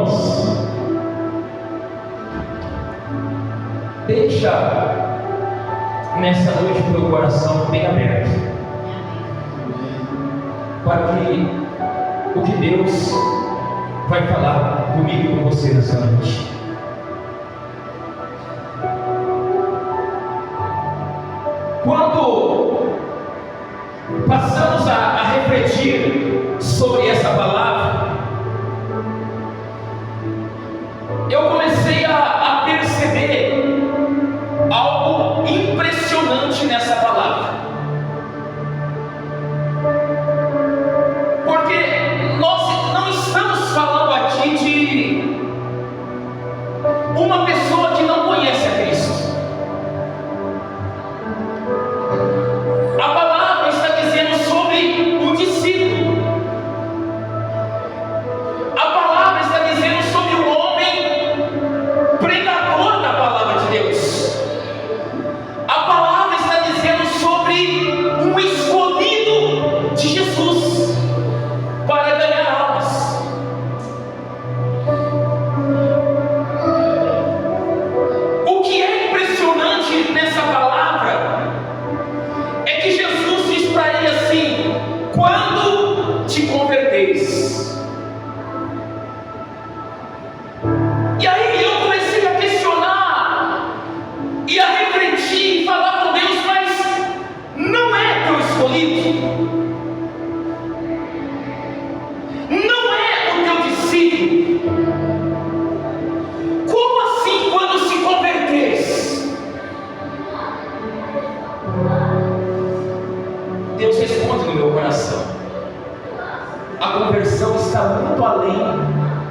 Irmãos, deixa nessa noite o teu coração bem aberto, para que o que Deus vai falar comigo e com você nessa noite. Quando passamos a refletir sobre essa palavra, eu comecei a perceber algo impressionante nessa palavra, porque nós não estamos falando aqui de uma pessoa que não conhece a Cristo. A palavra está dizendo sobre um discípulo. A palavra está dizendo sobre o homem pregador da palavra de Deus. A palavra está dizendo sobre um escolhido de Jesus para ganhar almas. O que é impressionante nessa palavra é que Jesus diz para ele assim: quando te converteis. E aí eu comecei a questionar e a refletir e falar com Deus, mas não é teu escolhido? Não é o teu discípulo? Como assim quando se converteis? Deus responde no meu coração: a conversão está muito além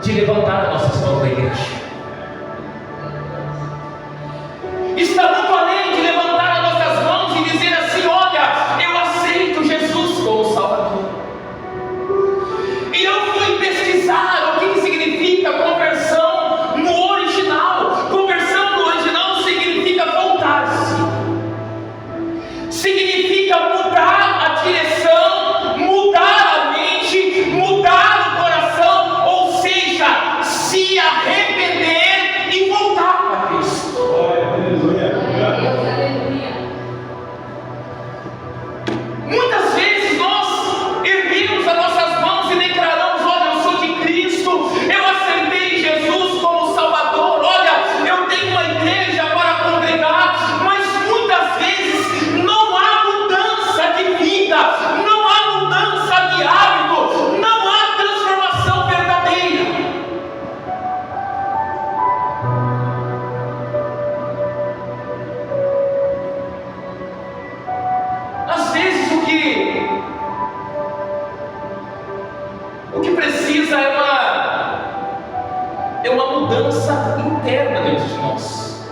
de levantar as nossas mãos da igreja. Está muito além de levantar as nossas mãos e dizer assim: olha, eu aceito Jesus como Salvador. E eu fui pesquisar o que significa conversão no original. Conversão no original significa voltar-se, significa mudar a direção, mudar a mente, mudar o coração, ou seja, se arrepender e voltar para Cristo. Muitas vezes nós erguemos as nossas mãos e declaramos: olha, eu sou de Cristo, eu aceitei Jesus como Salvador, olha, eu tenho uma igreja para congregar, mas muitas vezes não há mudança de vida, não há mudança de hábito, não há transformação verdadeira. Às vezes o que precisa é uma mudança interna dentro de nós.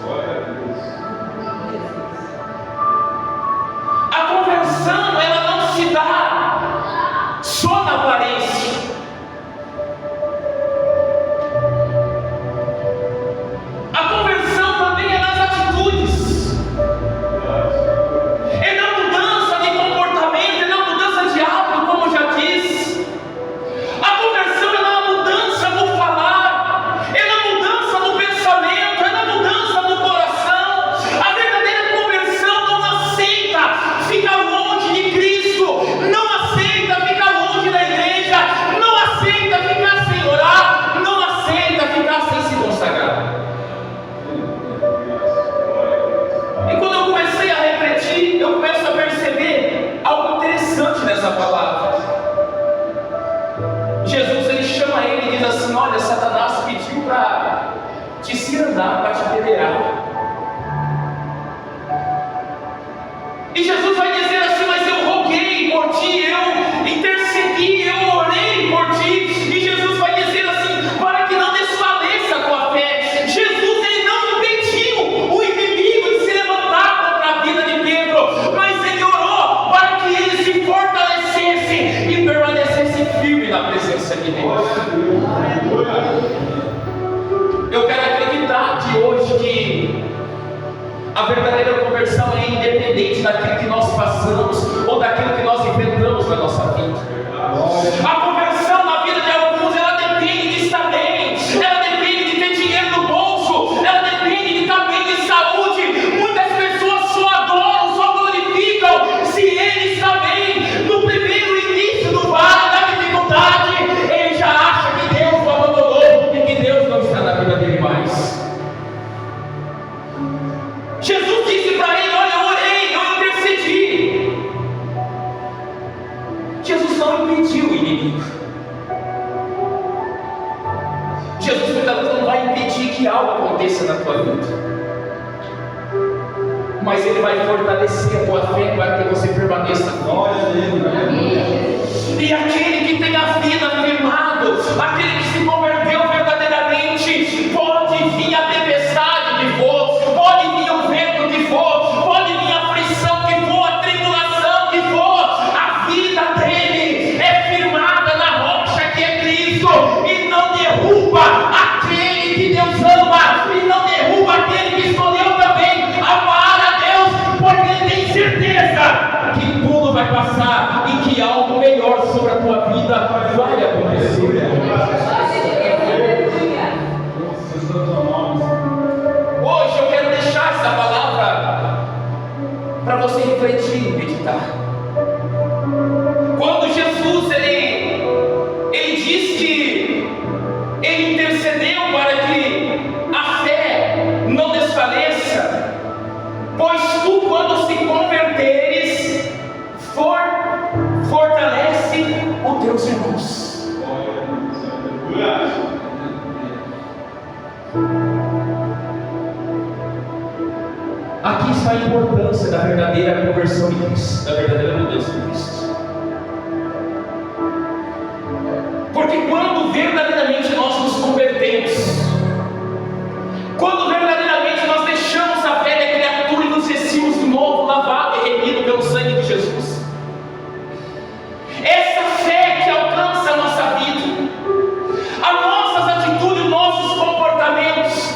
A conversão, ela não se dá só na aparência. A conversão também é nas atitudes, é na mudança de comportamento, é na mudança de hábito, como eu já disse. A conversão é na mudança no falar, é na mudança no pensamento, é na mudança no coração. A verdadeira conversão não aceita ficar longe de Cristo, não aceita ficar longe da igreja, não aceita ficar sem orar, não aceita ficar sem se consagrar. E quando eu comecei a refletir, eu começo a perceber algo interessante nessa palavra. Jesus, ele chama ele e diz assim: olha, Satanás pediu para te cirandar, para te pedrear. E Jesus vai dizer assim: mas eu roguei por ti, eu intercedi, eu orei por ti. E Jesus vai dizer assim: para que não desfaleça a tua fé. Jesus, ele não impediu o inimigo de se levantar contra a vida de Pedro, mas ele orou para que ele se fortalecesse e permanecesse firme na presença de Deus. Eu quero acreditar que hoje que a verdadeira conversão é independente daquilo que nós passamos ou daquilo que nós enfrentamos na nossa vida. A conversão na vida de alguns, ela depende de estar bem, ela não impediu o inimigo. Jesus muitas vezes não vai impedir que algo aconteça na tua vida, mas Ele vai fortalecer a tua fé para que você permaneça. Glória a Deus. E aquele que tem a vida firmado, aquele que se converteu verdadeiramente, pode vir a tempestade que for, pode vir o vento que for, pode vir a aflição que for, a tribulação que for, a vida dele é firmada na rocha que é Cristo, e não derruba aquele que Deus ama, e não derruba aquele que escolheu também amar a Deus, porque ele tem certeza que tudo vai passar e que algo melhor sobre a tua vida vai acontecer. Hoje eu quero deixar essa palavra para você refletir e meditar. Quando Jesus ele diz que ele intercedeu para que a fé não desfaleça, pois tu, quando se converteres, fortalece os teus irmãos. Aqui está a importância da verdadeira conversão em Cristo, da verdadeira mudança em Cristo. Porque quando verdadeiramente nós nos convertemos, quando verdadeiramente nós deixamos a fé da criatura e nos vestimos de novo, lavado e remido pelo sangue de Jesus, essa fé que alcança a nossa vida, as nossas atitudes, nossos comportamentos,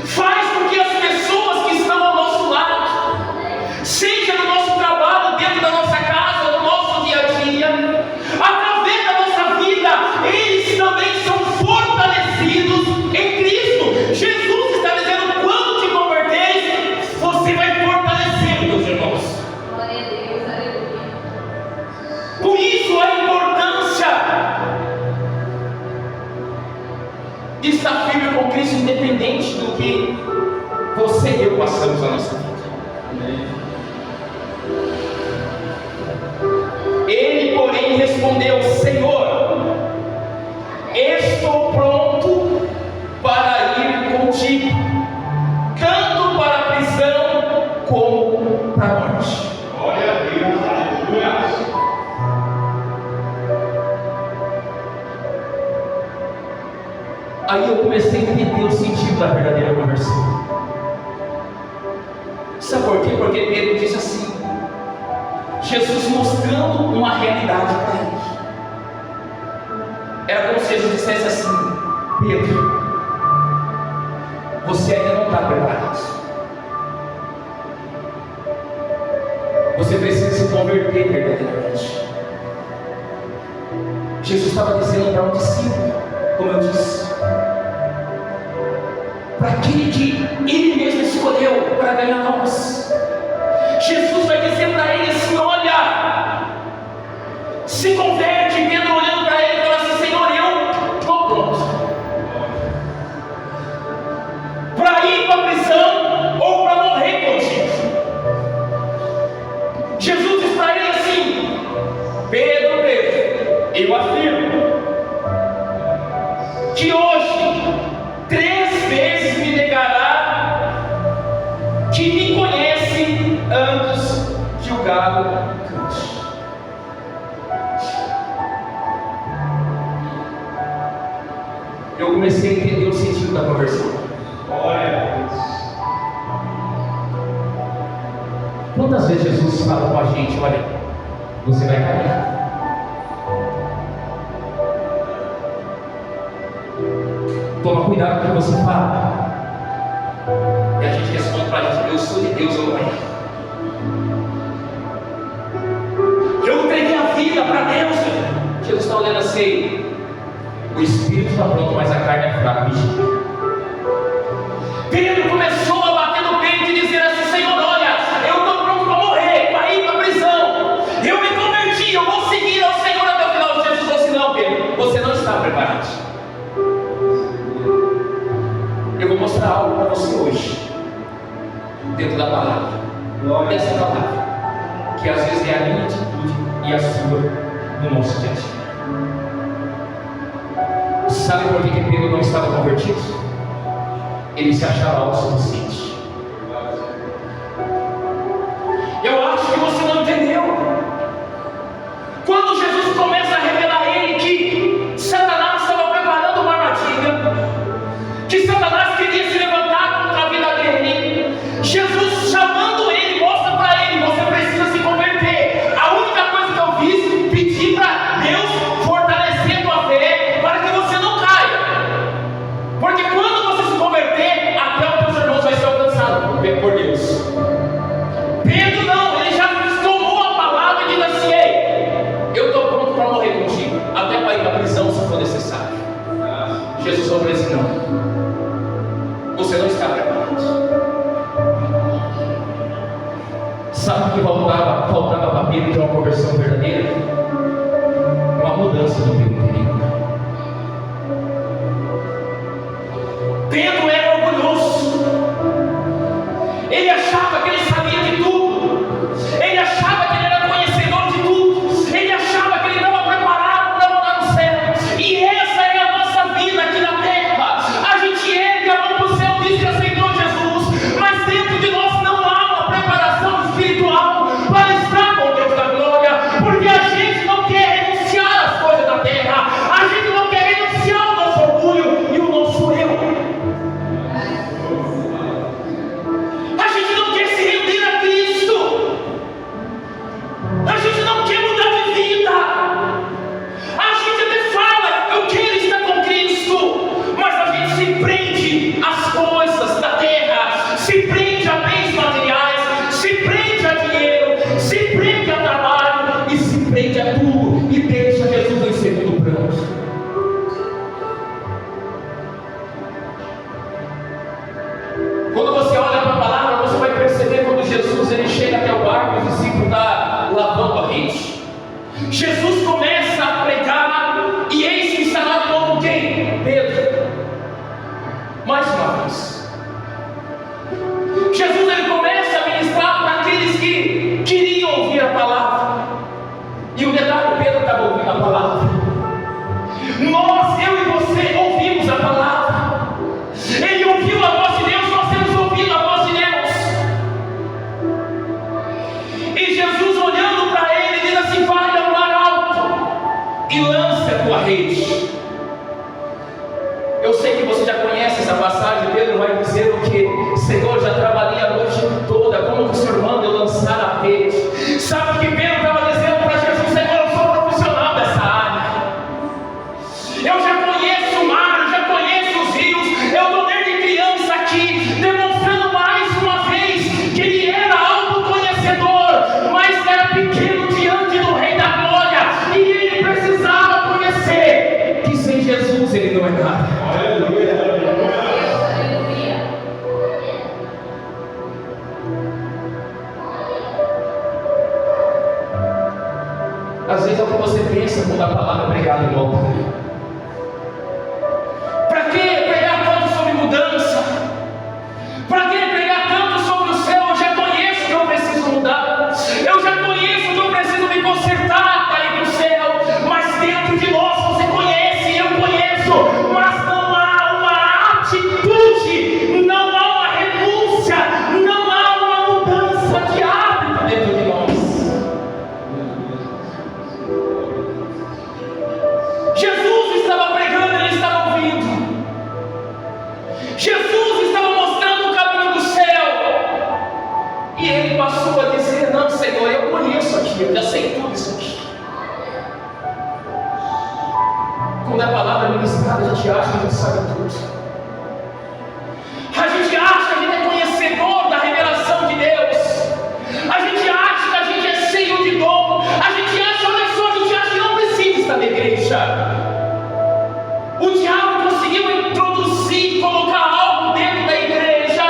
faz com que as pessoas que estão ao nosso lado, seja no nosso trabalho, dentro da nossa casa, no nosso dia a dia, através da nossa vida, eles também são fortalecidos em Cristo. Jesus está dizendo: quando te converteres, você vai fortalecer os teus irmãos. Glória a Deus, aleluia. Por isso a importância de estar firme com Cristo, independente do que você e eu passamos na nossa vida. Ele, porém, respondeu: Senhor, estou pronto para ir contigo, tanto para a prisão como para a morte. Glória a Deus, aleluia. Aí eu comecei a entender o sentido da verdadeira conversão. Sabe por quê? Porque Pedro disse assim, Jesus mostrando uma realidade para ele. Era como se Jesus dissesse assim: Pedro, você ainda não está preparado. Você precisa se converter verdadeiramente. Jesus estava dizendo para um discípulo, como eu disse, para aquele que Ele mesmo escolheu para ganhar almas. Jesus vai dizer para ele assim: olha, se converte. Pedro olhando para ele e fala assim: Senhor, eu estou pronto para ir para a prisão ou para morrer contigo. Jesus diz para ele assim: Pedro, eu afirmo que hoje 3 vezes me negará que me conhece antes que o galo cante. Eu comecei a entender o sentido da conversão. Quantas vezes Jesus fala com a gente: olha, você vai cair. Toma cuidado com o que você fala. E a gente responde para a gente: eu sou de Deus, eu não erro. Eu entreguei a vida para Deus. Jesus está olhando assim: o espírito está pronto, mas a carne é fraca. Pedro começou a bater no peito e dizer assim: Senhor, olha, eu estou pronto para morrer, para ir para a prisão. Eu me converti, eu vou seguir ao Senhor até o final. Jesus falou assim: não, Pedro, você não está preparado. Eu vou mostrar algo para você hoje, dentro da palavra. Essa palavra, que às vezes é a minha atitude e a sua no nosso dia a dia. Sabe por que Pedro não estava convertido? Ele se achava autossuficiente. Eu acho que você não entendeu. Quando Jesus começa a revelar a ele que Satanás estava preparando uma armadilha, que Satanás queria se levantar contra a vida dele, Jesus chamando ele, mostra para ele: você precisa se converter. A única coisa que eu fiz, pedir para Deus fortalecer tua fé, para que você não caia. Porque quando você se converter, até os teus irmãos vai ser alcançado por Deus. Pedro não, ele já tomou a palavra e diz assim: ei, eu estou pronto para morrer contigo, até para ir para a prisão se for necessário. Jesus falou para ele: não, você não está preparado. Sabe o que faltava para Pedro de uma conversão verdadeira? Uma mudança no teu interior. Pedro era orgulhoso. Ele achava que ele sabia de tudo. Ele achava que ele era conhecedor de tudo. Ele achava que ele estava preparado para morar no céu. E essa é a nossa vida aqui na terra. A gente ergue a mão para o céu, diz que aceitou Jesus, mas dentro de nós não há uma preparação espiritual para estar com Deus da glória, porque a gente não quer renunciar às coisas da terra. A gente não quer renunciar ao nosso orgulho e o nosso eu. A gente não quer se render a Cristo. A gente não quer mudar de vida. A gente até fala: eu quero estar com Cristo, mas a gente se prende às coisas da terra, se prende a bens materiais, se prende a dinheiro, se prende a trabalho e se prende a tudo e deixa Jesus em segundo plano. Quando você olha para a palavra, você vai perceber quando Jesus ele chega até o barco e o discípulo está lavando a rede. Jesus começa a pregar e eis que está lá de novo quem? Pedro. Mais uma vez. Jesus ele começa a ministrar para aqueles que queriam ouvir a palavra. E o detalhe: Pedro estava ouvindo a palavra. Nós, eu e você, ouvimos a palavra. Ele ouviu a voz de Deus, nós temos ouvido a voz de Deus. E Jesus, olhando para ele, diz assim: vai ao mar alto e lance a tua rede. Eu sei que você já conhece essa passagem. Pedro vai dizer o que? Senhor, já trabalhei a noite toda, como que o Senhor manda eu lançar a rede? Sabe o que Pedro estava dizendo para Jesus? Senhor, eu sou profissional dessa área. Eu já conheço o mar, eu já conheço os rios. Eu estou desde criança aqui, demonstrando mais uma vez que ele era autoconhecedor, mas era pequeno diante do Rei da Glória. E ele precisava conhecer que sem Jesus ele não é nada. Às vezes é o que você pensa quando a palavra é pregada em volta. Para que pregar tanto sobre mudança? Para que pregar tanto sobre o céu? Eu já conheço que eu preciso mudar. Eu já conheço que eu preciso me consertar para ir para o céu. Mas dentro de nós você conhece, eu conheço, mas não há uma atitude, não há uma renúncia, não há uma mudança de hábito dentro de nós. Jesus estava pregando, ele estava ouvindo. Jesus estava mostrando o caminho do céu. E ele passou a dizer: não, Senhor, eu conheço aqui, eu já sei tudo isso aqui. Quando a palavra é ministrada, a gente acha que a gente sabe tudo. A gente acha que a gente é conhecedor da revelação de Deus. A gente acha que a gente é cheio de dom. A gente acha, olha só, a gente acha que não precisa estar na igreja. O diabo conseguiu introduzir, colocar algo dentro da igreja,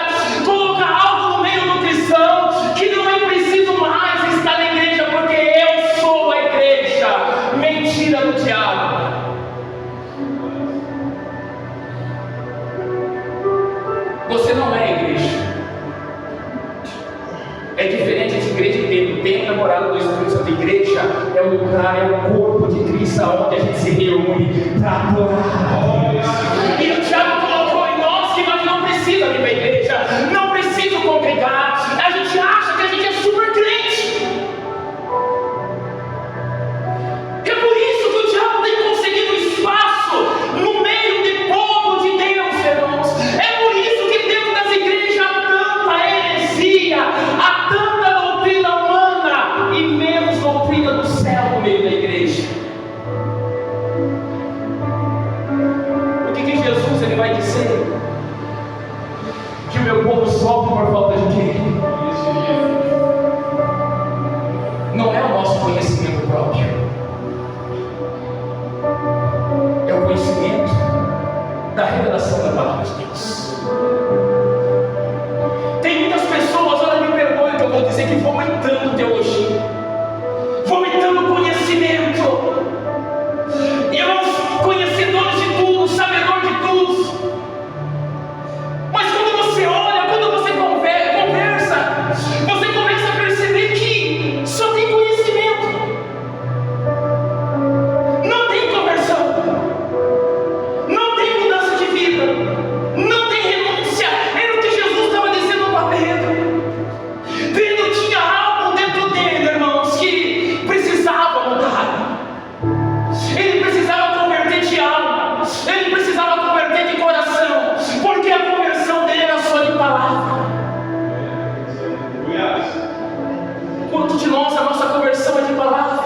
colocar algo no meio do cristão, que não é preciso mais estar na igreja, porque eu sou a igreja. Mentira do diabo. Você não é a igreja. É diferente de igreja e templo. Templo é morada do Espírito Santo. Igreja é o lugar, é o corpo isso, onde a gente se reúne para adorar. E o diabo colocou em nós que nós não precisamos ir para a igreja, não precisamos congregar. A gente acha que a gente é super crente. É por isso que o diabo tem conseguido espaço no meio do povo de Deus, irmãos. É por isso que dentro das igrejas há tanta heresia, há tanta doutrina humana e menos doutrina do céu no meio da igreja. O que Jesus ele vai dizer? Que o meu povo sofre por falta de quê? Não é o nosso conhecimento próprio, é o conhecimento da revelação da palavra de Deus. Tem muitas pessoas, olha, me perdoe que eu vou dizer, que vomitando teologia, vomitando conhecimento, irmãos, conhecedores de tudo, sabedor de tudo. Mas quando você olha, quando você conversa, você começa a perceber que só tem conhecimento, não tem conversão, não tem mudança de vida, não tem renúncia. Era o que Jesus estava dizendo para Pedro. Pedro tinha algo dentro dele, irmãos, que precisava mudar. Ele precisava converter de alma, ele precisava converter de coração, porque a conversão dele era só de palavra. Quantos de nós a nossa conversão é de palavra?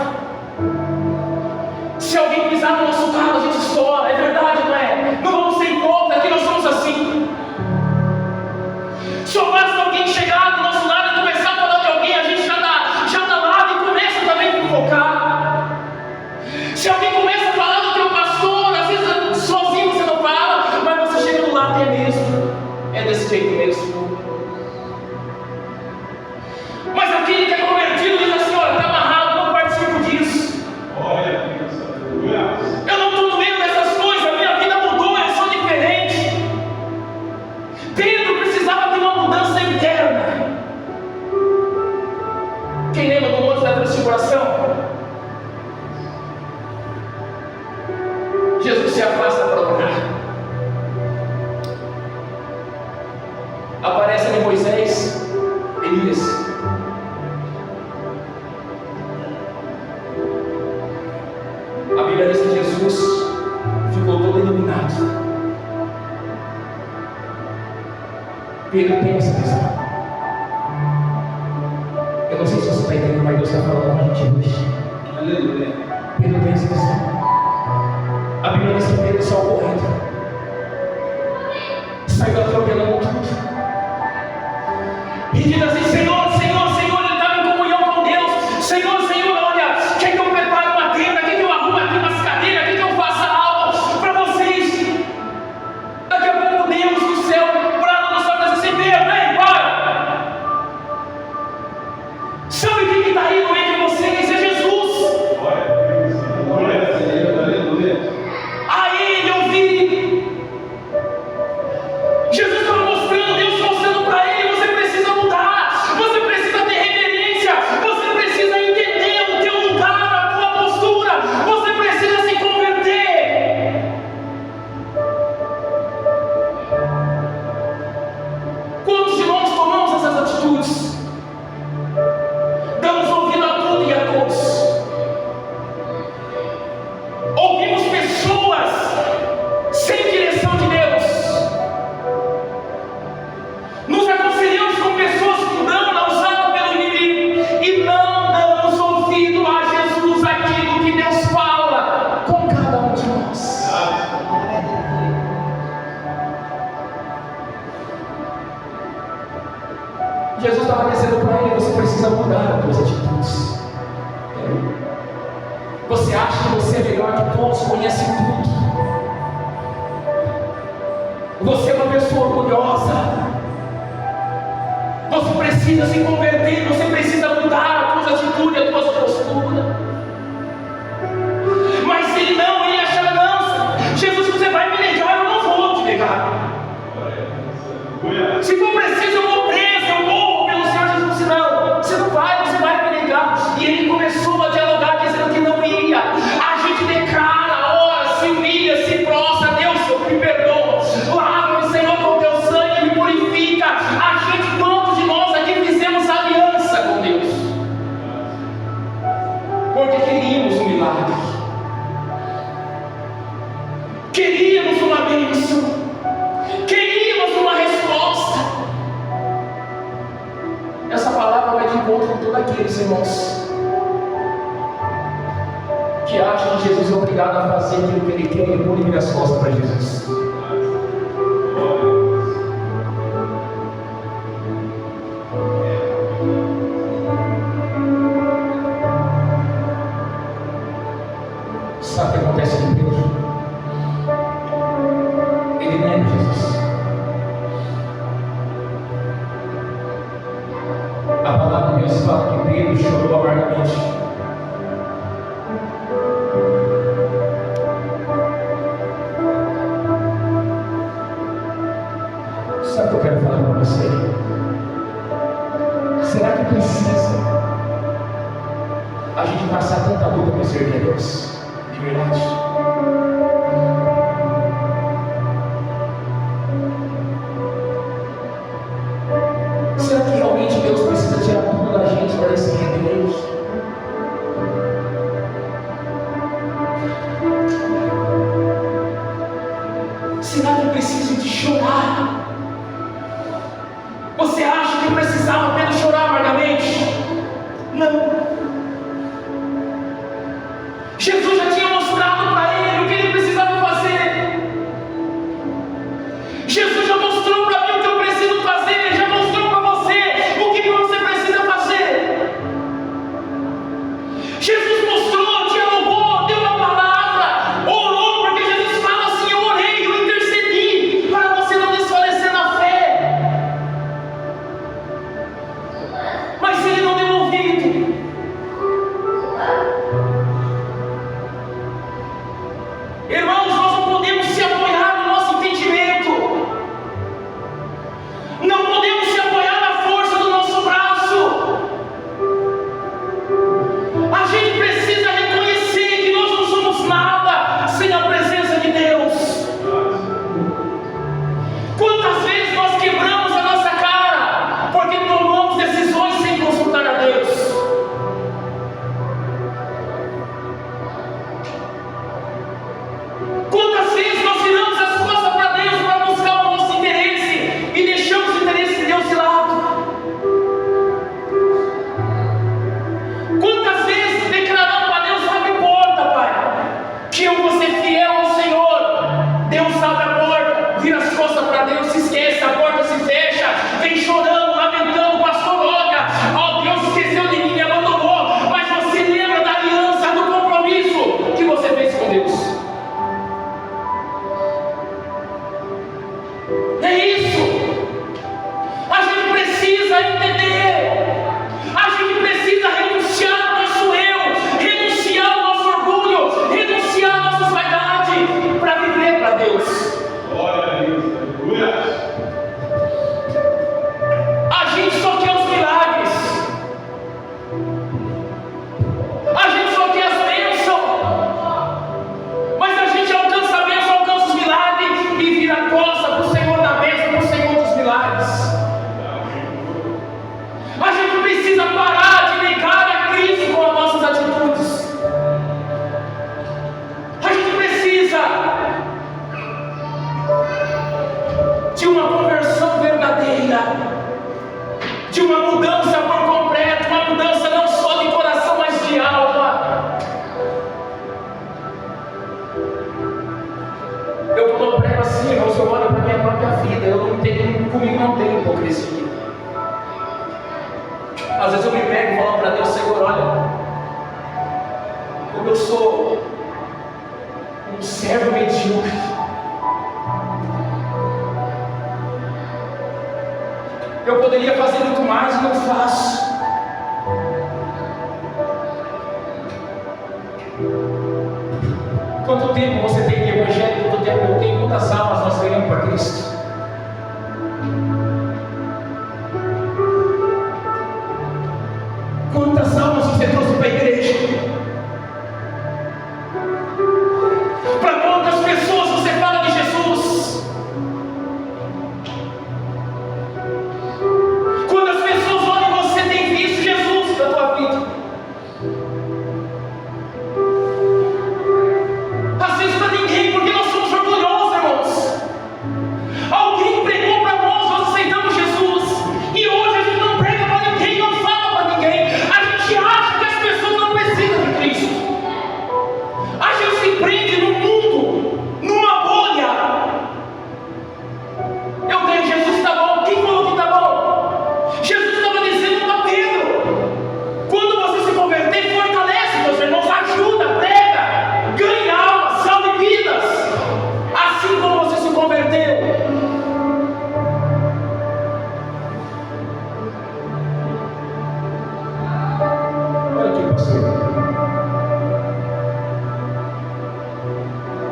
Se alguém pisar no nosso carro, a gente estoura, é verdade, não é? Não vamos ser hipócritas, aqui nós somos assim. Só basta alguém chegar do nosso lado e começar a falar de alguém, a gente já dá lado e começa também a fofocar. Se alguém começa a falar do teu pastor, às vezes sozinho você não fala, mas você chega do lado e é mesmo, é desse jeito mesmo. Mas aquele que é convertido diz assim: olha, está amarrado, não participo disso. Eu não estou no meio dessas coisas, a minha vida mudou, eu sou diferente. Pedro precisava de uma mudança interna. Quem lembra do monte da transfiguração? Jesus se afasta para orar. Aparece ali Moisés, Elias. A Bíblia diz que Jesus ficou todo iluminado. Pedro tem essa visão. Eu não sei se você está entendendo, mas Deus está falando com a gente hoje. Aleluia. Pedro tem essa visão. A Bíblia diz que Pedro saiu correndo, saiu atropelando tudo. E diz assim: Senhor, Senhor, Senhor, ele estava em comunhão com Deus. Senhor, Senhor, olha, quer que eu prepare uma tenda, quer que eu arrume aqui umas cadeiras, quer que eu faça algo para vocês. Daqui a pouco Deus do céu, brado do céu, diz assim: Pedro, vem, para. Sabe quem está aí no meio de vocês? É Jesus. Aí eu vi Jesus estava mostrando, Deus mostrando para ele: você precisa mudar, você precisa ter reverência, você precisa entender o teu lugar, a tua postura, você precisa se converter. Quantos de nós tomamos essas atitudes? Damos ouvido a tudo e a todos. Ouvimos pessoas sem direção de Deus. Nos aconselhamos com pessoas mundanas usadas pelo inimigo e não damos ouvido a Jesus, aquilo que Deus fala com cada um de nós. Jesus estava dizendo para ele: você precisa mudar as suas atitudes. Você acha que você é melhor que todos, conhece tudo. Você é uma pessoa orgulhosa. Você precisa se converter, você precisa mudar as tuas atitudes, a tua postura. Mas ele não, ele acha: não, Jesus, você vai me negar, eu não vou te negar. Se for preciso, eu vou preso, eu morro pelo Senhor Jesus. Não, você não vai, você vai me negar. E ele começou a dialogar, dizendo que não ia. A gente daqueles irmãos que acham que Jesus é obrigado a fazer aquilo que Ele quer e depois Ele vira as costas para Jesus. Sabe o que acontece com Pedro? Ele nega Jesus. A palavra de Deus fala que Pedro chorou amargamente. Sabe o que eu quero falar para você? Será que precisa a gente passar tanta luta para servir a Deus? De verdade. Será que realmente Deus precisa tirar tudo da gente para se render a Deus? Será que precisa de chorar? Você acha que precisava apenas chorar amargamente? Não. Jesus já tinha mostrado para ele o que ele precisava fazer. Jesus já mostrou para mim o que eu preciso fazer. Ele já mostrou para você o que você precisa fazer. Jesus mostrou, dialogou, deu uma palavra, orou, porque Jesus fala assim: eu orei, eu intercedi para você não desfalecer na fé. Mas ele não deu ouvido. Irmãos, nós não podemos se apoiar no nosso entendimento, não podemos se apoiar na força do nosso braço. A gente precisa reconhecer que nós não somos nada sem a presença de Deus. Quantas vezes nós quebramos a nossa cara porque tomamos decisões sem consultar a Deus? Quantas vezes nós viramos as costas para Deus para buscar o nosso interesse e deixamos o interesse de Deus de lado? Quantas vezes declaramos para Deus: abre a porta, Pai, que eu vou ser fiel ao Senhor. Deus abre a porta, vira as costas para Deus, se esquece, a porta se fecha, vem chorando, lamentando, pastor, olha, ó, Deus esqueceu de mim, me abandonou. Mas você lembra da aliança, do compromisso que você fez com Deus. É isso. A gente precisa entender. A gente precisa renunciar ao nosso eu, renunciar ao nosso orgulho, renunciar à nossa vaidade para viver para Deus. Glória a Deus, aleluia. A gente só quer os milagres. A gente só quer as bênçãos. Mas a gente alcança a bênção, alcança os milagres e vira a costa para o Senhor da bênção, para o Senhor dos milagres. A gente precisa parar de negar a Cristo com as nossas atitudes. A gente precisa de uma conversão verdadeira, de uma mudança por completo, uma mudança não só de coração, mas de alma. Eu quando prego assim, irmãos, eu olho para a minha própria vida, comigo não tem hipocrisia. Às vezes eu me pego e falo para Deus: Senhor, olha, como eu sou um servo medíocre. Eu poderia fazer muito mais e não faço. Quanto tempo você tem de evangelho? Quanto tempo eu tenho? Quantas almas nós ganhamos para Cristo? Quantas almas você trouxe para a igreja? Para quantas pessoas você fala de Jesus? Quantas pessoas olham e você tem visto Jesus na tua vida? Às vezes para ninguém, porque nós somos orgulhosos, irmãos.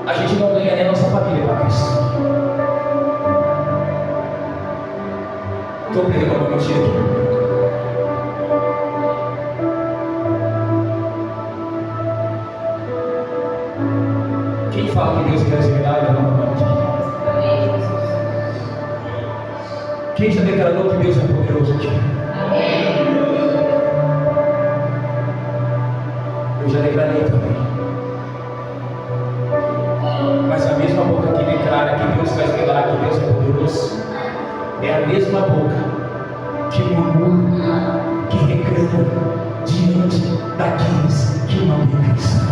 a gente não ganha nem a nossa família para Cristo. Estou pregando alguma mentira aqui. Quem fala que Deus quer verdade, levanta a mão aqui. Quem já declarou que Deus é poderoso aqui? Eu já declarei também. Mas a mesma boca que declara que Deus faz milagre, que Deus é poderoso, é a mesma boca que murmura, que reclama diante daqueles que não têm Cristo.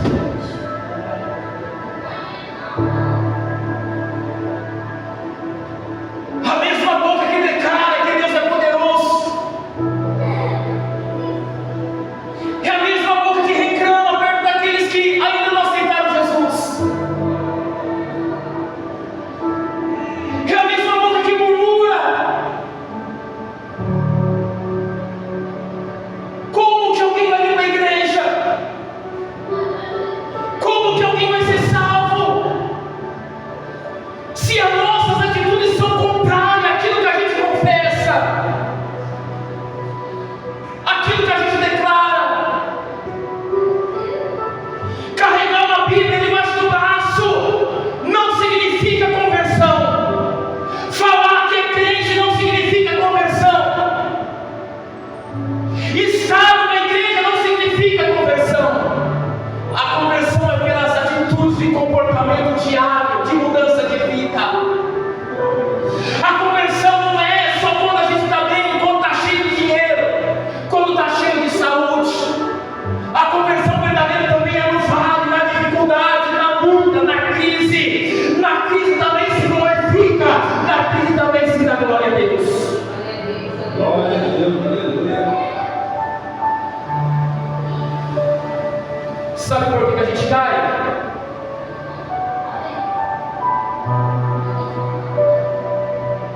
Sabe por que a gente cai?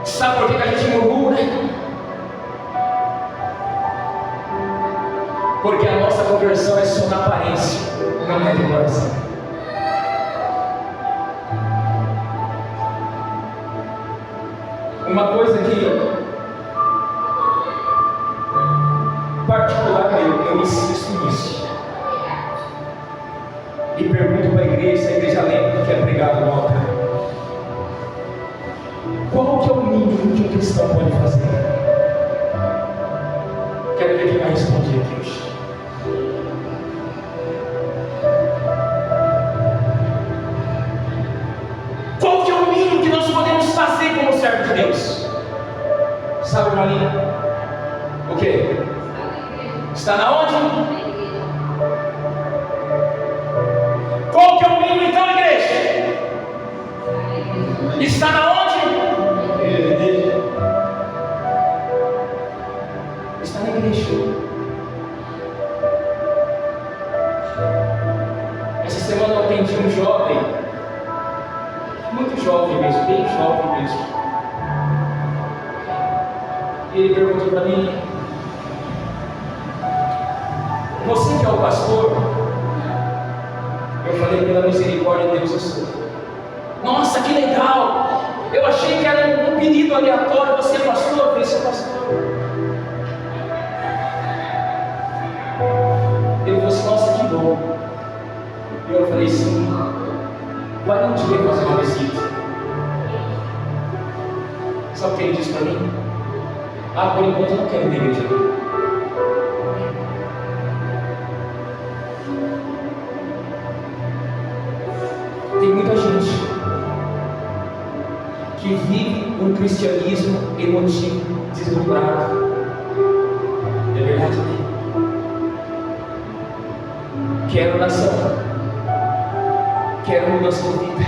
Sabe por que a gente murmura? Porque a nossa conversão é só na aparência, não é de coração. Uma coisa que particular eu insisto nisso. E pergunto para a igreja, se a igreja lembra do que é pregado no altar. Qual que é o mínimo que um cristão pode fazer? Quero ver quem vai responder aqui hoje. Qual que é o mínimo que nós podemos fazer como servo de Deus? Sabe, Marina? O quê? Está na onde? Qual que é o mínimo então, igreja? Está na onde? Está na igreja. Essa semana eu atendi um jovem, muito jovem mesmo, bem jovem mesmo. Ele perguntou para mim: você que é o pastor? Eu falei: pela misericórdia de Deus eu sou. Nossa, que legal! Eu achei que era um pedido aleatório. Você é pastor? Eu falei: sou pastor. Ele falou assim: nossa, que bom. E eu falei: sim, vai um dia fazer uma visita. Sabe o que ele disse para mim? Ah, por enquanto eu não quero ir na igreja. Tem muita gente que vive um cristianismo emotivo, deslumbrado. É verdade, né? Quero oração, quero mudança de vida,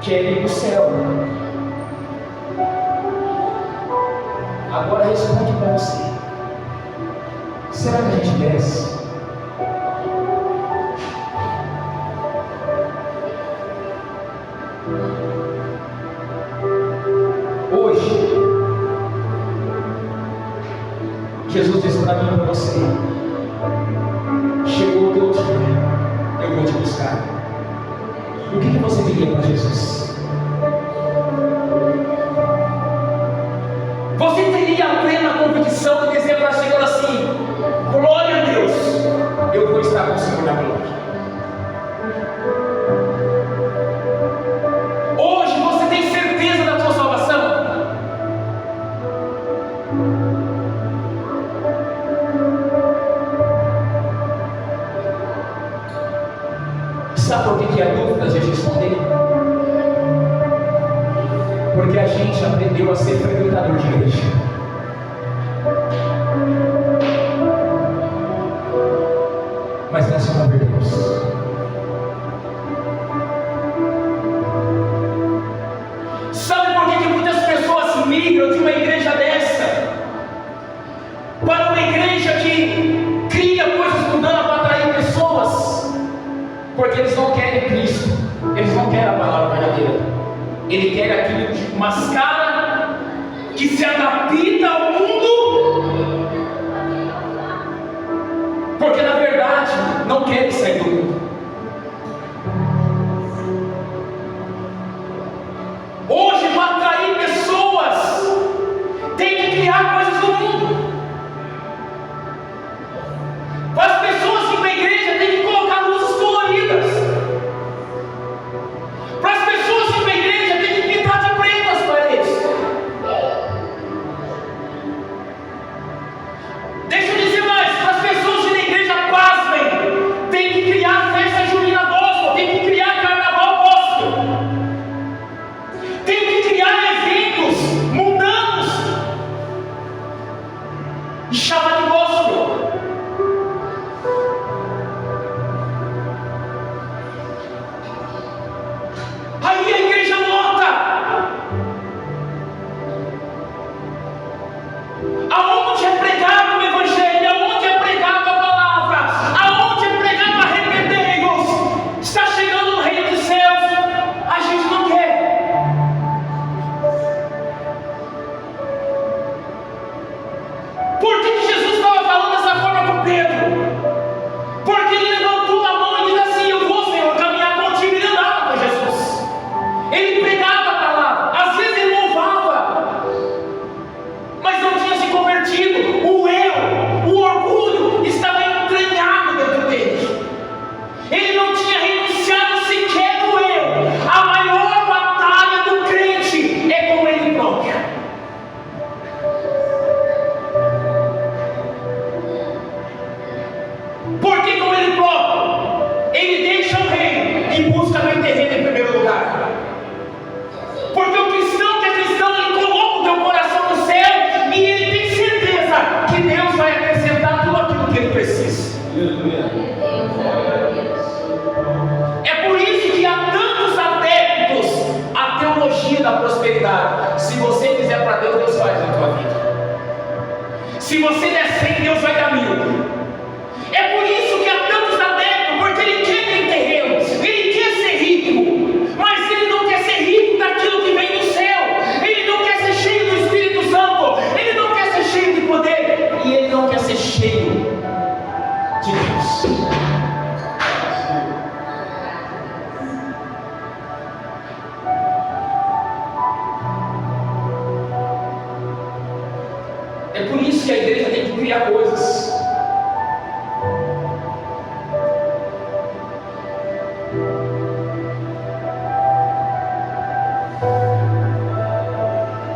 quero ir para o céu. Agora responde para você: será que a gente merece? Hoje, Jesus disse para mim e para você: chegou o teu dia, eu vou te buscar. o que você diria para Jesus? Você teria a plena convicção de dizer para o Senhor assim: glória a Deus, eu vou estar com o Senhor na glória. Hoje você tem certeza da sua salvação? Sabe por que a dúvida a gente responder? Porque a gente aprendeu a ser frequentador de igreja. Mas nós não perdemos. Sabe por que muitas pessoas migram de uma igreja dessa para uma igreja que cria coisas mundanas para atrair pessoas? Porque eles não querem Cristo, eles não querem a palavra verdadeira. Ele quer aquilo que mascara, que se adapta ao mundo, porque na verdade não querem sair do mundo. Hoje, para atrair pessoas, tem que criar coisas do mundo. Para as pessoas ir para a igreja, tem que colocar luzes coloridas. Para as pessoas ir para a igreja, tem que pintar de preto as paredes. Deixa eu dizer mais, para as pessoas ir na igreja, pasmem, tem que criar festa junina gospel, tem que criar carnaval gospel, tem que criar eventos mundanos e chamar de gospel. Aí a igreja lota. Aonde é pregado o evangelho, aonde é pregado a palavra, aonde é pregado arrependei-vos, está chegando no reino dos céus, a gente não quer. Por que Jesus estava falando dessa forma com Pedro? Porque ele levantou a mão e disse assim: eu vou, Senhor, caminhar contigo. Ele andava com Jesus, ele pregava a palavra, às vezes ele louvava, mas não tinha se convertido. O eu, o orgulho estava entranhado dentro dele. Ele não tinha renunciado sequer do eu. A maior batalha do crente é com ele próprio. Porque com ele próprio, ele deixa o reino e busca meu terreno em primeiro lugar. Porque o cristão que é cristão, ele coloca o teu coração no céu e ele tem certeza que Deus vai acrescentar tudo aquilo que ele precisa. É por isso que há tantos adeptos à teologia da prosperidade. Se você fizer para Deus, Deus faz na tua vida. Se você der 100, Deus vai dar 1000. É por isso que há tantos adeptos, porque ele quer ter terreno, ele quer ser rico, mas ele não quer ser rico daquilo que vem do céu, ele não quer ser cheio do Espírito Santo, ele não quer ser cheio de poder, e ele não quer ser cheio de Deus. É por isso que a igreja tem que criar coisas.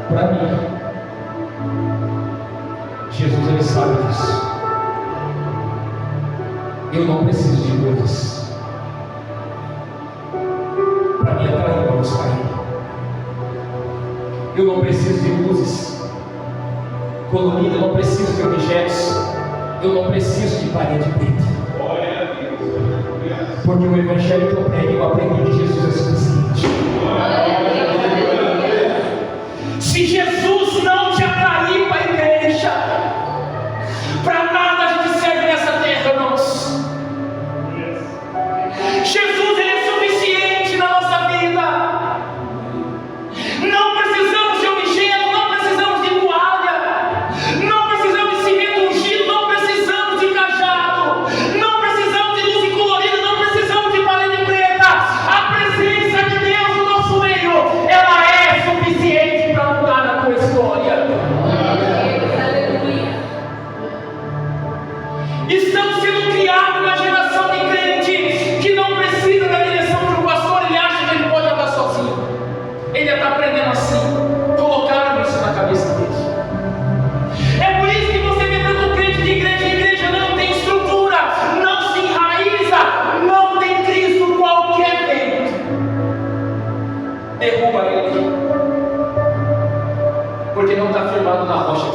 Para mim, Jesus, ele sabe disso. Eu não preciso de coisas para me atrair para buscar Ele. Eu não preciso de luzes coloridas, eu não preciso de objetos, eu não preciso de parede preta. Porque o evangelho que eu prego, eu aprendi de Jesus é suficiente. Se Jesus não te atrair para a igreja, para nada a gente serve nessa terra, irmãos. Jesus, ele é suficiente na nossa vida. Não precisamos de objeto, não precisamos de toalha, não precisamos de cimento ungido, não precisamos de cajado, não precisamos de luz colorida, não precisamos de parede preta. A presença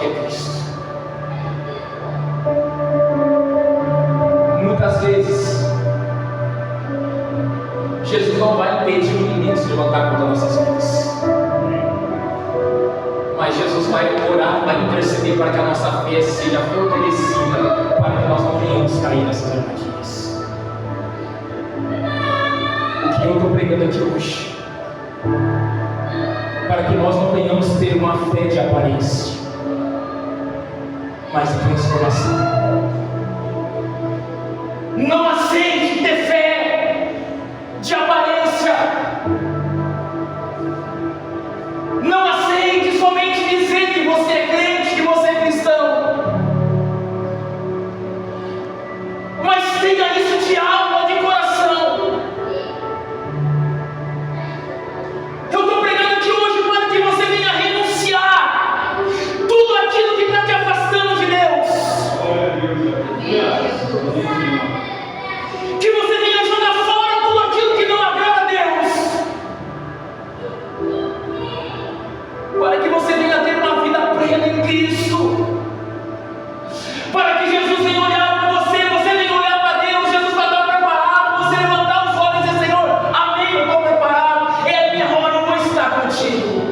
que é Cristo. Muitas vezes, Jesus não vai impedir o inimigo de se levantar contra nossas vidas, mas Jesus vai orar, vai interceder para que a nossa fé seja fortalecida, para que nós não venhamos cair nessas armadilhas. O que eu estou pregando aqui hoje, para que nós não venhamos ter uma fé de aparência, mas de transformação. Não aceite ter fé de aparência. Não aceite somente dizer que você é crente, que você é cristão, mas tenha isso de alma, de coração. Eu estou pregando aqui hoje para que você venha renunciar tudo aquilo que está te afastando de Deus. Que você venha jogar fora tudo aquilo que não agrada a Deus, para que você venha ter uma vida plena em Cristo, para que Jesus venha olhar para você, você venha olhar para Deus. Jesus vai estar preparado, você levantar os olhos e dizer: Senhor, amém, eu estou preparado, é a minha hora, eu vou estar contigo.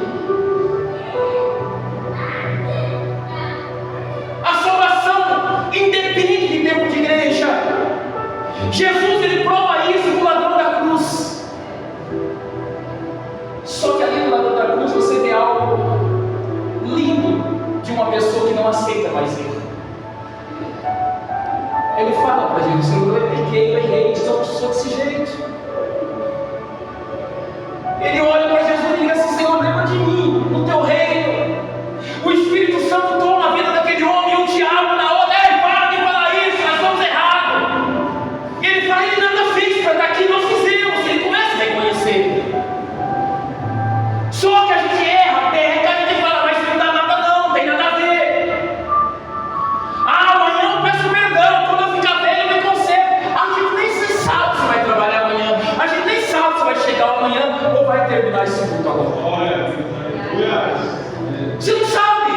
A salvação independe de tempo de igreja. Jesus, ele prova isso com o ladrão da cruz. Só que ali no ladrão da cruz você vê algo lindo de uma pessoa que não aceita mais ele. Ele fala para Jesus: Senhor, eu errei, sou desse jeito. Ele olha para Jesus e diz assim: Senhor, lembra de mim, no teu reino. O Espírito Santo toma a vida daquele homem e o diabo na outra: ei, para de falar isso, nós estamos errados. Ele fala: ele nada fez para estar aqui, nós fizemos. Ele começa a reconhecer. Só que a gente erra, peca, a gente fala: mas não dá nada não, tem nada a ver. Ah, amanhã eu peço perdão, quando eu ficar velho eu me conserto. A gente nem sabe se vai trabalhar amanhã, a gente nem sabe se vai chegar amanhã ou vai terminar esse culto agora. Você não sabe.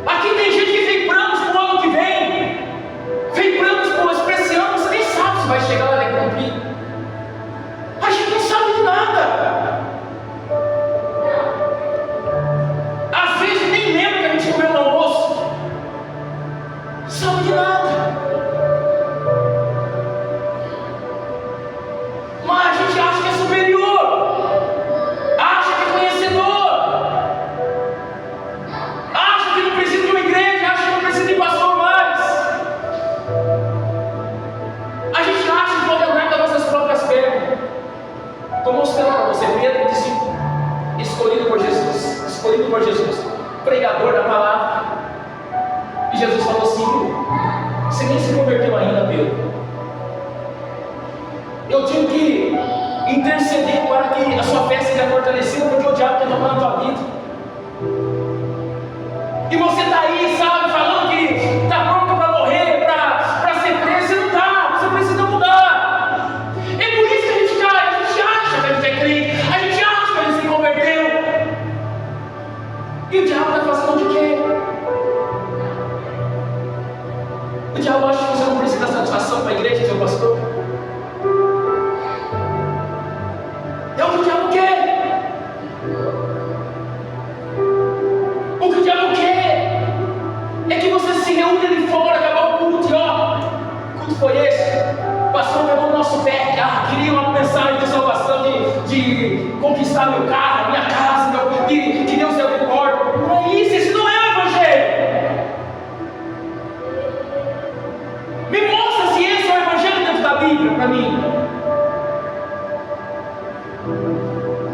Aqui tem gente que tem planos para o ano que vem, tem planos para esse ano, você nem sabe se vai chegar lá e cumprir. A gente não sabe de nada. Às vezes nem lembra que a gente comeu no almoço. Não sabe de nada. Mas a gente acha que é superior, acha que é conhecedor, acha que não precisa de uma igreja, acha que não precisa de pastor mais. A gente acha que pode andar com as nossas próprias pernas. Estou mostrando para você, Pedro disse: escolhido por Jesus, pregador da palavra. E Jesus falou assim: você nem se converteu ainda, Pedro. Eu tive que interceder para que a sua fé seja fortalecida, porque o diabo está tomando a tua vida. E você está aí, sabe, falando que está pronto para morrer, para ser preso. Você não está, você precisa mudar. É por isso que a gente cai, a gente acha que a gente é crente, a gente acha que a gente se converteu. E o diabo está fazendo de quê? O diabo acha que você não precisa dar satisfação para a igreja, seu pastor. É o que o diabo quer. O que o diabo quer é que você se reúna ali fora, acabar o culto e ó, o culto foi esse. O pastor pegou o nosso pé, queria uma mensagem de salvação, de conquistar meu carro, minha casa, que Deus deu de porta. Não é isso, esse não é o evangelho. Me mostra se esse é o evangelho dentro da Bíblia para mim.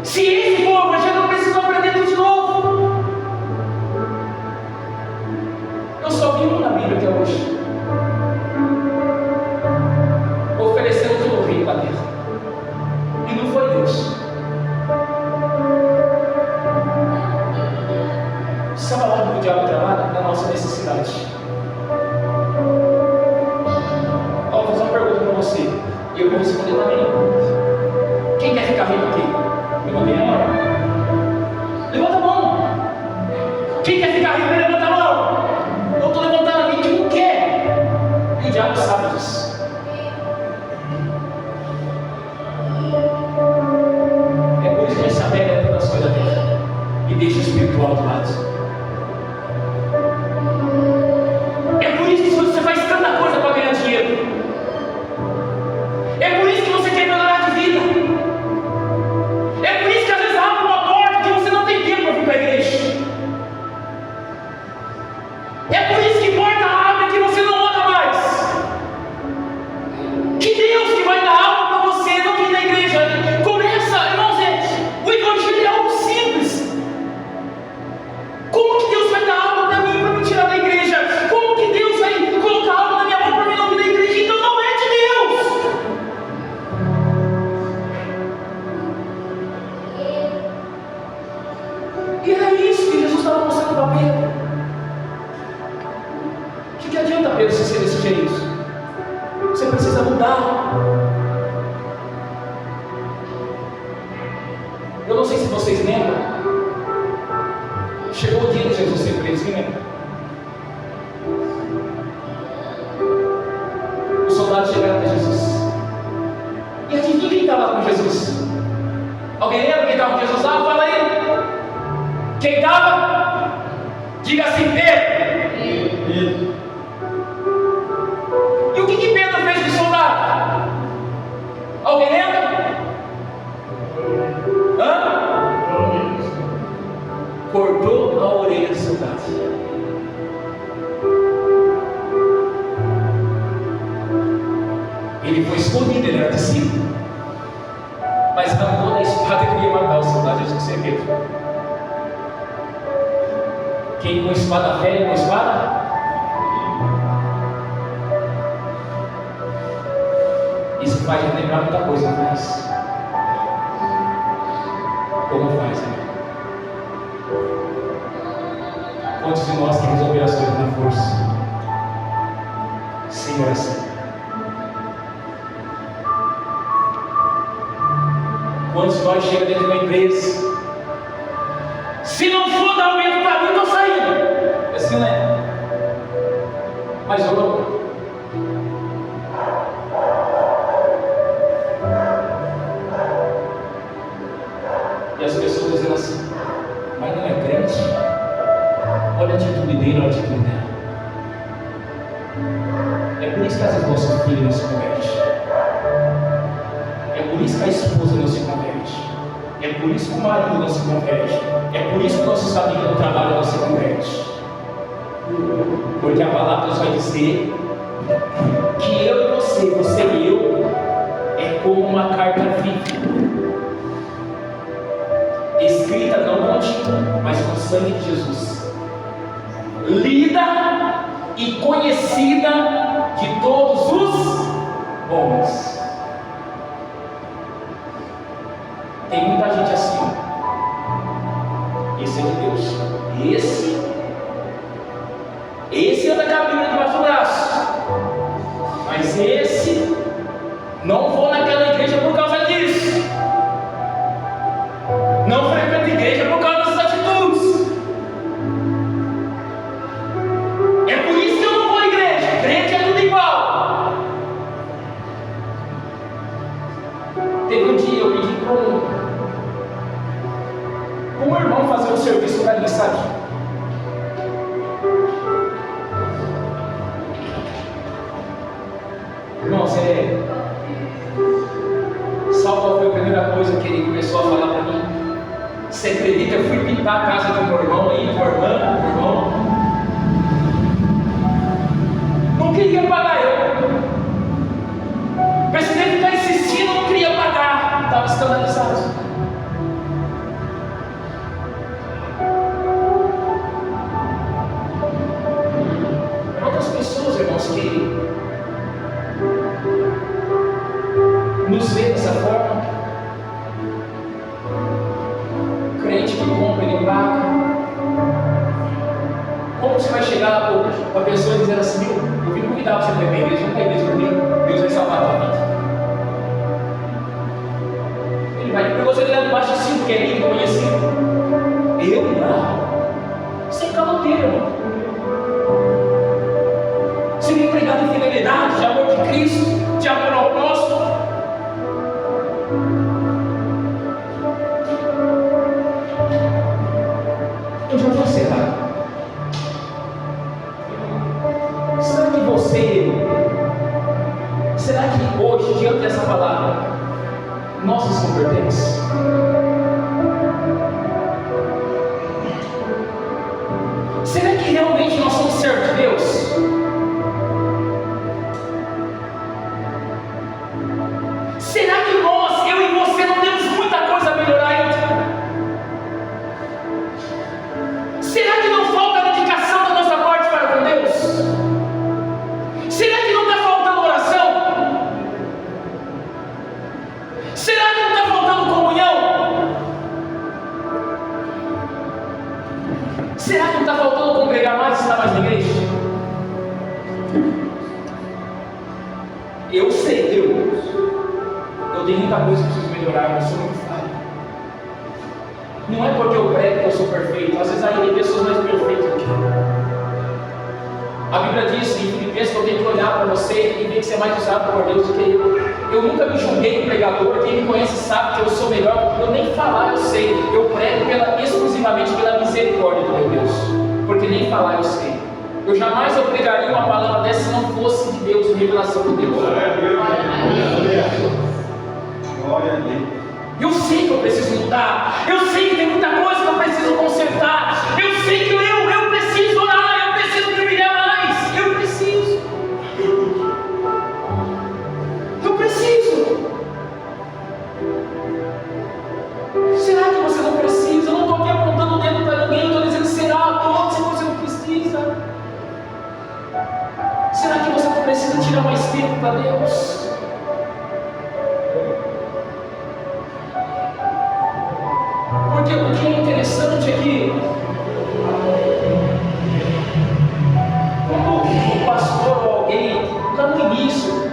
Se esse for o evangelho, eu preciso aprender tudo de novo. Eu só vi um na Bíblia até hoje, oferecendo tudo o reino da terra, e não foi Deus. Sabe onde o diabo trabalha? Na nossa necessidade. Vou fazer uma pergunta para você e eu vou responder também. Quem quer ficar rico aqui? Levanta a mão. Levanta diabo sabe disso. É por isso que a gente se apega a todas as coisas dele e deixa o espiritual do lado. É por isso que você faz tanta coisa para ganhar dinheiro. É por isso que você quer melhorar de vida. É por isso que às vezes abre uma porta que você não tem tempo para vir para a igreja. É por isso que porta abre que você não ora mais. Que Deus que vai dar algo para você não vir na igreja. Começa, irmãos, o evangelho é algo simples. Como que Deus vai dar algo para mim para me tirar da igreja? Como que Deus vai colocar algo na minha mão para mim não vir na igreja? Então não é de Deus. E era isso que Jesus estava mostrando para Pedro. O que adianta, Pedro, se ser desse jeito? Você precisa mudar. Eu não sei se vocês lembram. Chegou o dia de Jesus ser preso, quem lembra? Os soldados chegaram até Jesus. E adivinha quem estava com Jesus? Alguém lembra quem estava com Jesus? Ah, fala aí. Quem estava? Diga assim, Pedro. E o que Pedro fez com o soldado? Alguém lembra? Cortou a orelha do soldado. Ele foi escondido, ele era discípulo. Mas arrancou da espada e queria matar o soldado. Acho que você é Pedro. Quem com espada fere com espada? Isso faz a gente lembrar muita coisa, não faz? Como faz, né? Quantos de nós que resolver as coisas na força? Sem oração. Quantos de nós chega dentro de uma empresa? Se não for dar aumento para mim, estou saindo. É assim, né? Mas eu não. E as pessoas dizendo assim, mas não é crente? Olha a atitude dele, olha a atitude dela. É por isso que às vezes nosso filho não se converte. É por isso que a esposa não se converte. É por isso que o marido não se converte. É por isso que nossos amigos no trabalho não se converte. Porque a palavra vai dizer que eu e você e eu, é como uma carta viva, escrita não com tinta, mas com o sangue de Jesus, lida e conhecida de todos os homens. Tem muita gente assim. Esse é de Deus. Esse anda com a Bíblia debaixo do braço. Mas esse, não vou naquela igreja por causa disso. Não frequento a igreja por causa dessas atitudes. É por isso que eu não vou à igreja. Crente é tudo igual. Teve um dia eu pedi para um irmão fazer um serviço para mim, sabe? Irmãos, sabe qual foi a primeira coisa que ele começou a falar para mim? Você acredita? Eu fui pintar a casa do meu irmão aí, do meu irmão. Não queria pagar eu. Precisei ficar insistindo, não queria pagar. Estava escandalizado. Outras pessoas, irmãos, que nos vê dessa forma. Crente que compra e não paga. Como você vai chegar para a pessoa e dizer assim: eu vim convidar você para ir para a igreja, não para a igreja comigo, Deus vai salvar a tua vida. Ele vai, porque você está debaixo de 5 que é lindo, conhecido. Eu não. Você é caloteiro, irmão. Você vem pregar de fidelidade. Será que hoje, diante dessa palavra, nós nos convertemos? Será que realmente nós somos servos de Deus? Será que nós, eu e você, não temos muita coisa a melhorar ainda? Será que não falta dedicação da nossa parte para com Deus? Será que não está faltando oração? Será que não está faltando comunhão? Será que não está faltando congregar mais e estar mais na igreja? Eu sei, eu tenho muita coisa que preciso melhorar, eu sou muito falho. Não é porque eu prego que eu sou perfeito, às vezes aí tem pessoas mais perfeitas do que eu. A Bíblia diz em Filipenses que eu tenho que olhar para você e ver que você é mais usado por Deus do que eu. Eu nunca me julguei pregador, quem me conhece sabe que eu sou melhor. Eu nem falar eu sei, eu prego exclusivamente pela misericórdia do meu Deus, porque nem falar eu sei. Eu jamais pregaria uma palavra dessa se não fosse de Deus, de revelação de Deus. Glória a Deus. Glória a Deus. Eu sei que eu preciso mudar, eu sei que tem muita coisa que eu preciso consertar, eu sei que eu preciso orar, eu preciso me humilhar mais, eu preciso. Será que você não precisa? Eu não estou aqui apontando o dedo para ninguém, eu estou dizendo, será todos se você não precisa? Será que você não precisa tirar mais tempo para Deus? Porque o que é interessante é que quando o pastor ou alguém, lá no início,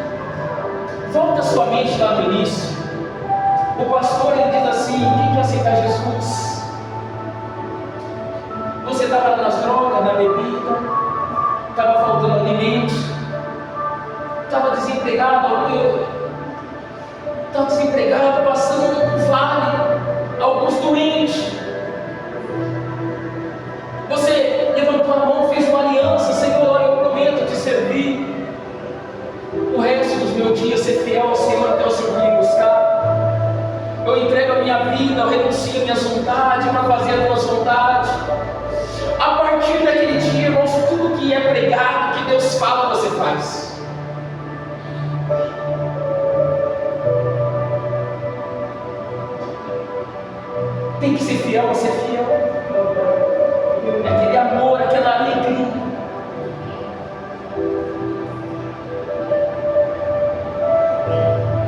volta sua mente lá no início, o pastor ele diz assim: quem quer aceitar Jesus? Você estava nas drogas, na bebida, estava faltando alimento, estava desempregado, passando um vale, alguns doentes. Você levantou a mão, fez uma aliança: Senhor, eu prometo te servir o resto dos meus dias, ser fiel ao Senhor até o Senhor me buscar. Eu entrego a minha vida, eu renuncio a minhas vontades para fazer a tua vontade. A partir daquele dia, irmãos, tudo que é pregado, que Deus fala, você faz. Tem que ser fiel, você é fiel. É aquele amor, aquela alegria.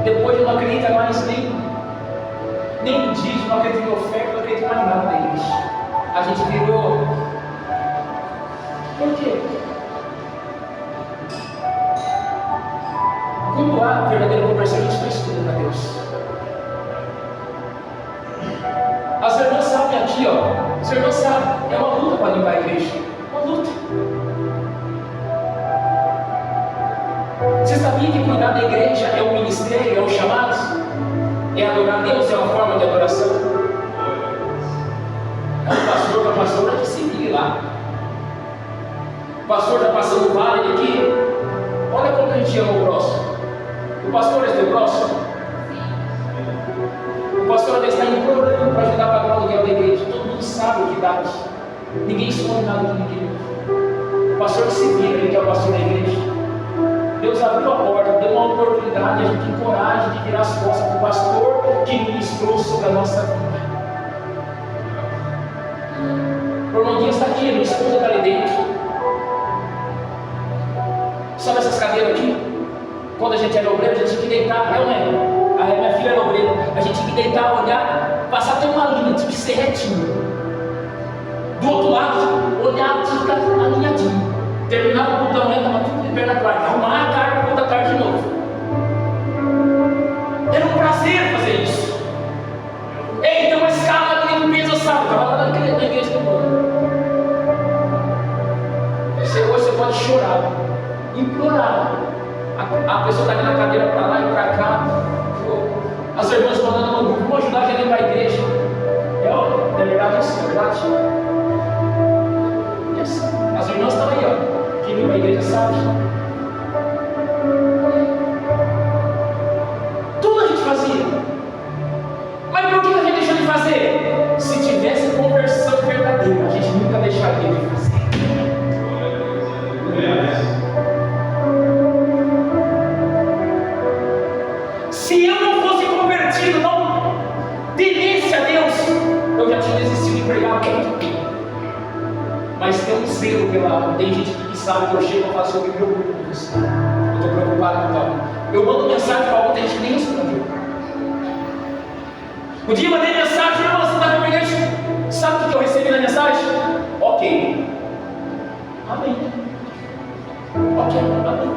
Depois eu não acredito mais nem em dízimo, não acredito em oferta, não acredito mais nada na igreja. A gente virou. Por quê? Quando há verdadeira conversão, a gente não estuda para Deus. As irmãs sabem aqui, ó. As irmãs sabem, é uma luta para limpar a igreja. Uma luta. Você sabia que cuidar da igreja é um ministério, é um chamado? É adorar a Deus, é uma forma de adoração. É o pastor da pastora que se vire lá. O pastor está passando o vale aqui. Olha como a gente ama o próximo. O pastor é teu próximo. O pastor está implorando para ajudar a pagar o aluguel da igreja. Todo mundo sabe o que dá aqui. Ninguém esconde nada de ninguém. O pastor que se vira, ele que é o pastor da igreja. Deus abriu a porta, deu uma oportunidade, a gente tem coragem de virar as costas para o pastor que ministrou sobre a nossa vida. O irmão Dias está aqui, minha esposa está ali dentro. Sabe essas cadeiras aqui? Quando a gente era obreiro, a gente tinha que deitar, eu lembro. A minha filha era obreira, a gente tinha que deitar, olhar, passar até uma linha, tinha que ser retinho. Do outro lado, olhar, tinha que estar alinhadinho. Terminava o culto da manhã, estava tudo de perna para trás. Arrumar a carga para o culto da tarde de novo. Era um prazer fazer isso. Ei, tem uma escala de limpeza, sabe? Estava lá na igreja do mundo. Hoje você pode chorar, implorar. A pessoa está ali na cadeira para lá e para cá. As irmãs mandando no grupo: vamos ajudar a gente a limpar a igreja. É verdade isso, é verdade? As irmãs estão aí, ó. Quem limpa a igreja sabe. tem um zelo pela. Tem gente que sabe que eu chego e falo assim, eu me preocupo com isso. Eu estou preocupado com tal. Eu mando mensagem para alguém, tem gente que nem respondeu. Um dia eu mandei mensagem, irmão, você está na igreja? Sabe o que eu recebi na mensagem? Ok. Amém. Ok, amém.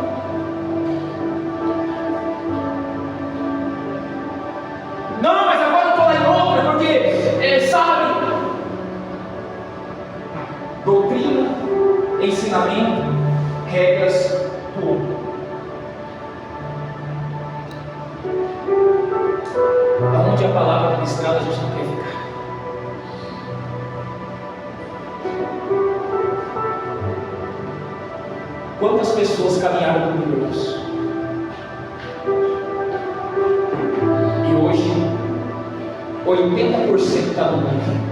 Não, mas agora eu estou lá em outra, porque, sabe? Doutrina, ensinamento, regras, tudo. Aonde a palavra ministrada a gente não quer ficar. Quantas pessoas caminharam comigo, irmãos? E hoje, 80% está no mundo.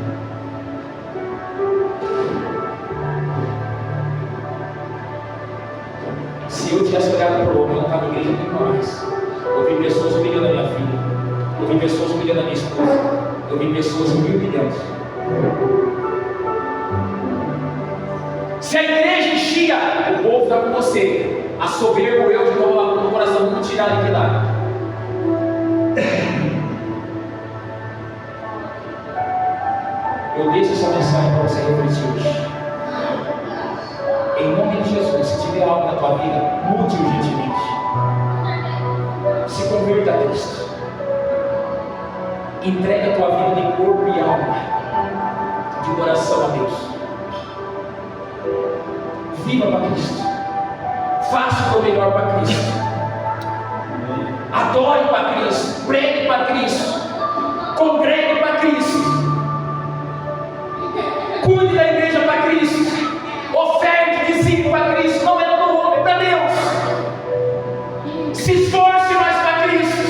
Se eu tivesse olhado para o homem, eu não estava na igreja nunca mais. Eu vi pessoas humilhando a minha filha. Eu vi pessoas humilhando a minha esposa. Eu vi pessoas me humilhando. Se a igreja enchia, o povo está com você. A soberba, o eu que estou lá no coração, vamos tirar a iniquidade. Eu deixo essa mensagem para você refletir hoje. Em nome de Jesus, se tiver algo na tua vida, mude urgentemente. Se converta a Cristo. Entrega a tua vida de corpo e alma, de coração a Deus. Viva para Cristo. Faça o teu melhor para Cristo. Adore para Cristo. Pregue para Cristo. Congregue para Cristo. Cuide da igreja para Cristo. Oferte discípulo para Cristo. Não é para o homem, é para Deus. Se esforce mais para Cristo.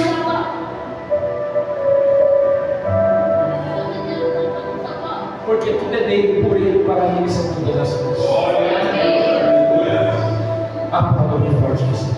Porque tudo é dele, por ele, para ele são todas as coisas. Aplauda bem forte isso.